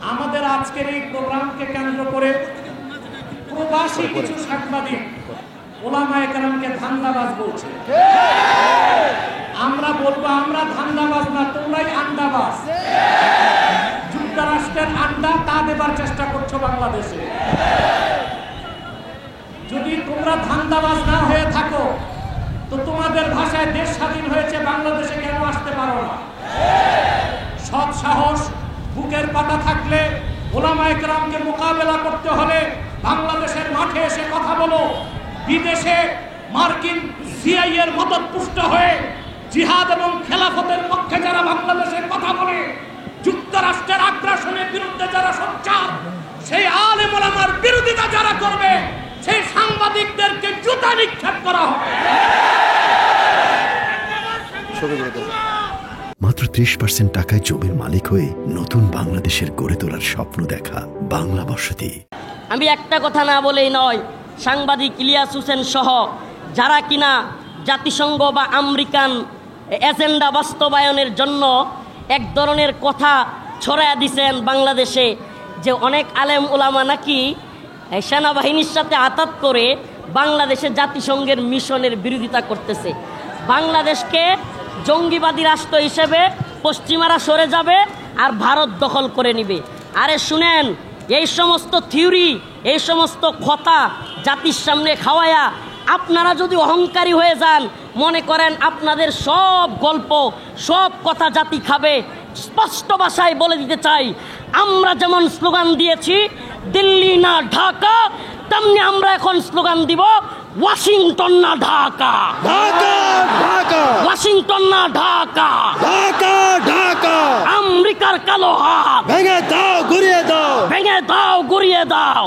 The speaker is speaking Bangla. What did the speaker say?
আমাদের আজকের এই প্রোগ্রামকে কেন্দ্র করে প্রবাসী কিছু সাংবাদিক ওলামায়ে কেরামকে ধান্দাবাজ বলছে। আমরা বলবো আমরা ধান্দাবাজ না, তোমরাই আন্ডাবাজ। যুক্তরাষ্ট্রের আন্ডা তা দেবার চেষ্টা করছো বাংলাদেশে। যদি তোমরা ধান্দাবাজ না হয়ে থাকো তো তোমাদের ভাষায় দেশ স্বাধীন হয়েছে, বাংলাদেশে কেন আসতে পারো না? সৎ সাহস বুকের পাটা থাকলে ওলামায়ে কেরামকে মোকাবেলা করতে হলে বাংলাদেশের মাঠে এসে কথা বলো। বিদেশে মার্কিন সিআই এর মদতপুষ্ট হয়ে জিহাদ এবং খেলাফতের পক্ষে যারা বাংলাদেশের কথা বলে, যুক্তরাষ্ট্রের আগ্রাসনের বিরুদ্ধে যারা সোচ্চার, সেই আলেম ওলামার বিরোধিতা যারা করবে সেই সাংবাদিকদেরকে জুতা নিক্ষেপ করা হবে। মাত্র 30% টাকায় জমির মালিক হয়ে নতুন বাংলাদেশের গড়ে তোলার স্বপ্ন দেখা বাংলা বসতি। আমি একটা কথা না বলেই নয়, সাংবাদিক ইলিয়াস হোসেন সহ যারা কিনা জাতিসংঘ বা আমেরিকান এজেন্ডা বাস্তবায়নের জন্য এক ধরনের কথা ছড়ায়া দিছেন বাংলাদেশে, যে অনেক আলেম ওলামা নাকি সেনাবাহিনীর সাথে আতাত করে বাংলাদেশে জাতিসংঘের মিশনের বিরোধিতা করতেছে। বাংলাদেশকে জঙ্গিবাদী রাষ্ট্র হিসেবে পশ্চিমারা সরে যাবে আর ভারত দখল করে নিবে। আরে শুনেন, এই সমস্ত থিওরি, এই সমস্ত কথা জাতির সামনে খাওয়ায়া আপনারা যদি অহংকারী হয়ে যান, মনে করেন আপনাদের সব গল্প সব কথা জাতি খাবে। স্পষ্ট ভাষায় বলে দিতে চাই, আমরা যেমন স্লোগান দিয়েছি দিল্লি না ঢাকা, তেমনি আমরা এখন স্লোগান দিব ওয়াশিংটন না ঢাকা, ঢাকা ঢাকা, ওয়াশিংটন না ঢাকা, ঢাকা ঢাকা। আমেরিকার কালো হাত ভেঙে দাও, ঘুরিয়ে দাও, ভেঙে দাও, গুড়িয়ে দাও।